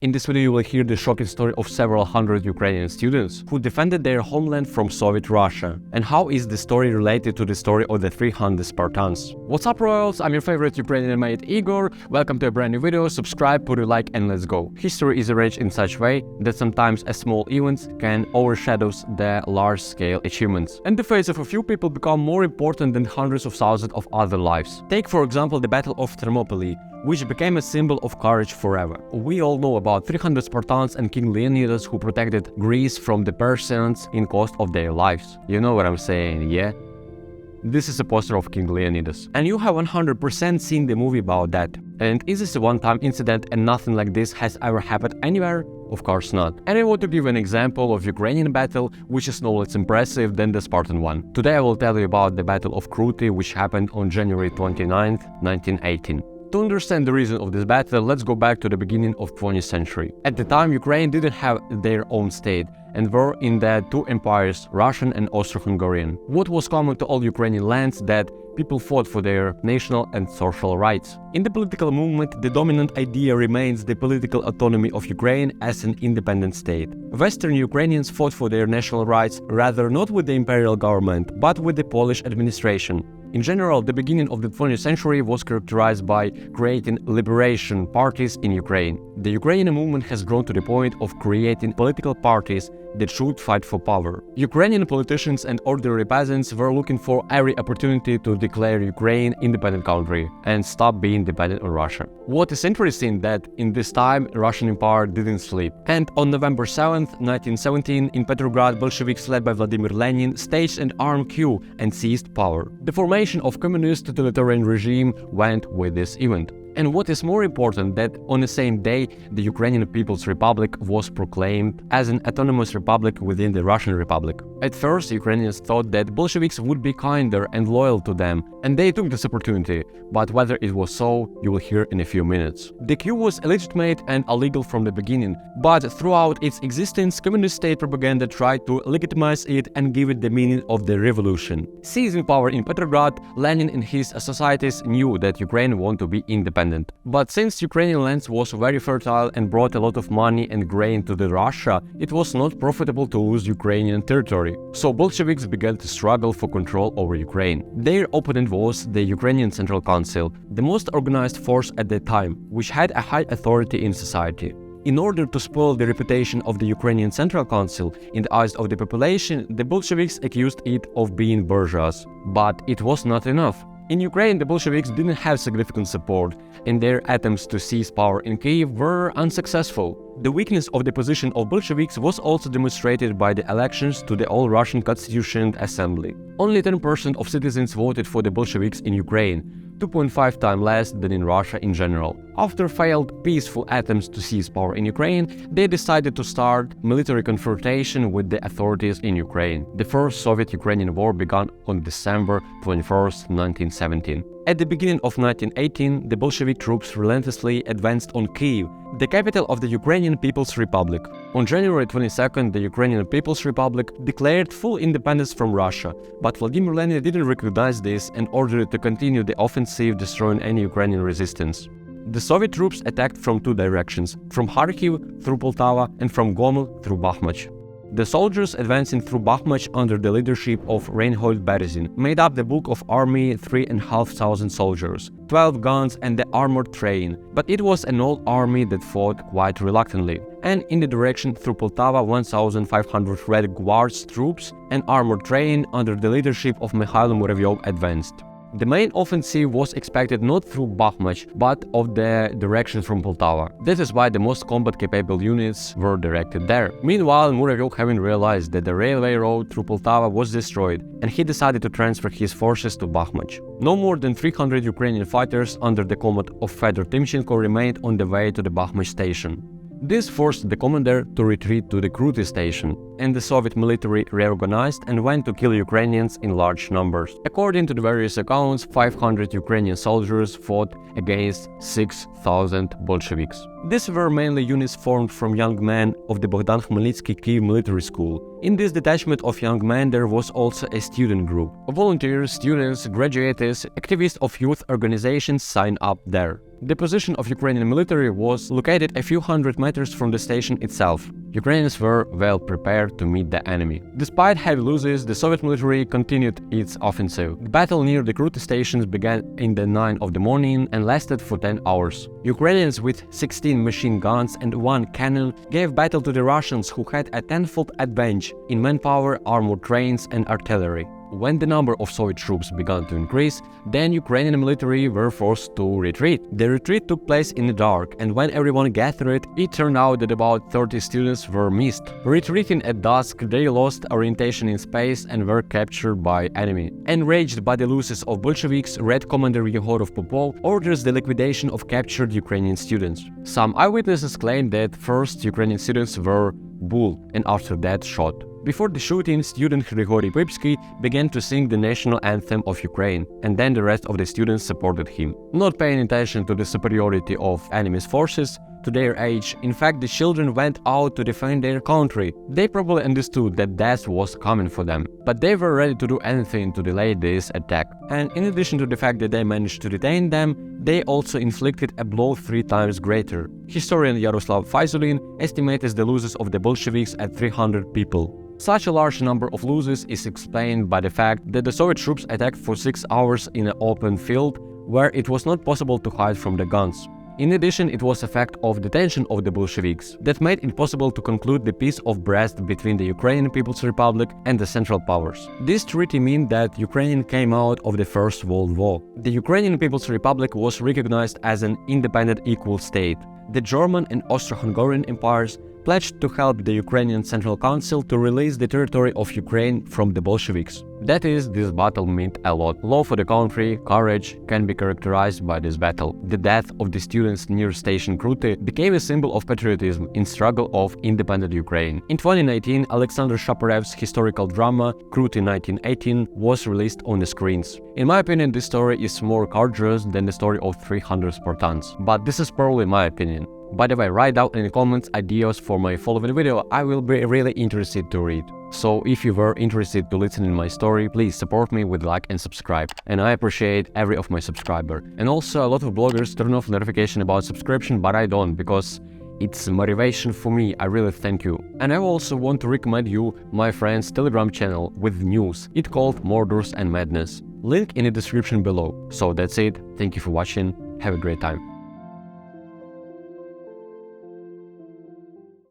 In this video you will hear the shocking story of several hundred Ukrainian students who defended their homeland from Soviet Russia. And how is the story related to the story of the 300 Spartans? What's up, royals? I'm your favorite Ukrainian mate Igor. Welcome to a brand new video. Subscribe, put a like, and let's go. History is arranged in such way that sometimes a small event can overshadow the large-scale achievements. And the fates of a few people become more important than hundreds of thousands of other lives. Take for example the Battle of Thermopylae, which became a symbol of courage forever. We all know about 300 Spartans and King Leonidas who protected Greece from the Persians in cost of their lives. You know what I'm saying, yeah? This is a poster of King Leonidas. And you have 100% seen the movie about that. And is this a one-time incident and nothing like this has ever happened anywhere? Of course not. And I want to give an example of Ukrainian battle which is no less impressive than the Spartan one. Today I will tell you about the Battle of Kruti, which happened on January 29th, 1918. To understand the reason of this battle, let's go back to the beginning of 20th century. At the time, Ukraine didn't have their own state and were in the two empires, Russian and Austro-Hungarian. What was common to all Ukrainian lands that people fought for their national and social rights. In the political movement, the dominant idea remains the political autonomy of Ukraine as an independent state. Western Ukrainians fought for their national rights rather not with the imperial government, but with the Polish administration. In general, the beginning of the 20th century was characterized by creating liberation parties in Ukraine. The Ukrainian movement has grown to the point of creating political parties that should fight for power. Ukrainian politicians and ordinary peasants were looking for every opportunity to declare Ukraine independent country and stop being dependent on Russia. What is interesting that in this time Russian Empire didn't sleep. And on November 7th, 1917, in Petrograd, Bolsheviks led by Vladimir Lenin staged an armed coup and seized power. The formation of communist totalitarian regime went with this event. And what is more important, that on the same day, the Ukrainian People's Republic was proclaimed as an autonomous republic within the Russian Republic. At first, Ukrainians thought that Bolsheviks would be kinder and loyal to them, and they took this opportunity, but whether it was so, you will hear in a few minutes. The coup was illegitimate and illegal from the beginning, but throughout its existence, communist state propaganda tried to legitimize it and give it the meaning of the revolution. Seizing power in Petrograd, Lenin and his societies knew that Ukraine wanted to be independent. But since Ukrainian lands was very fertile and brought a lot of money and grain to the Russia, it was not profitable to lose Ukrainian territory. So Bolsheviks began to struggle for control over Ukraine. Their opponent was the Ukrainian Central Council, the most organized force at that time, which had a high authority in society. In order to spoil the reputation of the Ukrainian Central Council in the eyes of the population, the Bolsheviks accused it of being bourgeois. But it was not enough. In Ukraine, the Bolsheviks didn't have significant support, and their attempts to seize power in Kiev were unsuccessful. The weakness of the position of Bolsheviks was also demonstrated by the elections to the All-Russian Constituent Assembly. Only 10% of citizens voted for the Bolsheviks in Ukraine, 2.5 times less than in Russia in general. After failed peaceful attempts to seize power in Ukraine, they decided to start military confrontation with the authorities in Ukraine. The first Soviet-Ukrainian war began on December 21, 1917. At the beginning of 1918, the Bolshevik troops relentlessly advanced on Kiev, the capital of the Ukrainian People's Republic. On January 22nd, the Ukrainian People's Republic declared full independence from Russia, but Vladimir Lenin didn't recognize this and ordered it to continue the offensive, destroying any Ukrainian resistance. The Soviet troops attacked from two directions, from Kharkiv through Poltava and from Gomel through Bakhmut. The soldiers advancing through Bakhmut under the leadership of Reinhold Berezin made up the bulk of army, 3,500 soldiers, 12 guns and the armored train, but it was an old army that fought quite reluctantly. And in the direction through Poltava, 1,500 Red Guards troops and armored train under the leadership of Mikhail Muravyov advanced. The main offensive was expected not through Bakhmut, but of the direction from Poltava. That is why the most combat-capable units were directed there. Meanwhile, Muravyov, having realized that the railway road through Poltava was destroyed, and he decided to transfer his forces to Bakhmut. No more than 300 Ukrainian fighters under the command of Fedor Timchenko remained on the way to the Bakhmut station. This forced the commander to retreat to the Kruti station, and the Soviet military reorganized and went to kill Ukrainians in large numbers. According to the various accounts, 500 Ukrainian soldiers fought against 6,000 Bolsheviks. These were mainly units formed from young men of the Bogdan Khmelnytsky Kyiv military school. In this detachment of young men there was also a student group. Volunteers, students, graduates, activists of youth organizations signed up there. The position of Ukrainian military was located a few hundred meters from the station itself. Ukrainians were well prepared to meet the enemy. Despite heavy losses, the Soviet military continued its offensive. The battle near the Kruty stations began in the 9 of the morning and lasted for 10 hours. Ukrainians with 16 machine guns and 1 cannon gave battle to the Russians, who had a tenfold advantage in manpower, armored trains and artillery. When the number of Soviet troops began to increase, then Ukrainian military were forced to retreat. The retreat took place in the dark, and when everyone gathered, it turned out that about 30 students were missed. Retreating at dusk, they lost orientation in space and were captured by enemy. Enraged by the losses of Bolsheviks, Red Commander Igor Popov orders the liquidation of captured Ukrainian students. Some eyewitnesses claim that first Ukrainian students were bullied and after that shot. Before the shooting, student Grigory Pipsky began to sing the national anthem of Ukraine, and then the rest of the students supported him. Not paying attention to the superiority of enemy's forces, to their age, in fact the children went out to defend their country. They probably understood that death was coming for them, but they were ready to do anything to delay this attack. And in addition to the fact that they managed to detain them, they also inflicted a blow 3 times greater. Historian Yaroslav Faizulin estimates the losses of the Bolsheviks at 300 people. Such a large number of losses is explained by the fact that the Soviet troops attacked for 6 hours in an open field where it was not possible to hide from the guns. In addition, it was a fact of detention of the Bolsheviks that made it possible to conclude the Peace of Brest between the Ukrainian People's Republic and the Central Powers. This treaty meant that Ukraine came out of the First World War. The Ukrainian People's Republic was recognized as an independent equal state. The German and Austro-Hungarian empires pledged to help the Ukrainian Central Council to release the territory of Ukraine from the Bolsheviks. That is, this battle meant a lot. Love for the country, courage can be characterized by this battle. The death of the students near station Kruty became a symbol of patriotism in struggle of independent Ukraine. In 2019, Alexander Shaparev's historical drama Kruty 1918 was released on the screens. In my opinion, this story is more courageous than the story of 300 Spartans. But this is purely my opinion. By the way, write down in the comments ideas for my following video. I will be really interested to read. So if you were interested to listen in my story, please support me with like and subscribe. And I appreciate every of my subscriber. And also a lot of bloggers turn off notification about subscription, but I don't, because it's motivation for me. I really thank you. And I also want to recommend you my friend's Telegram channel with news. It's called Mordors and Madness. Link in the description below. So that's it. Thank you for watching. Have a great time.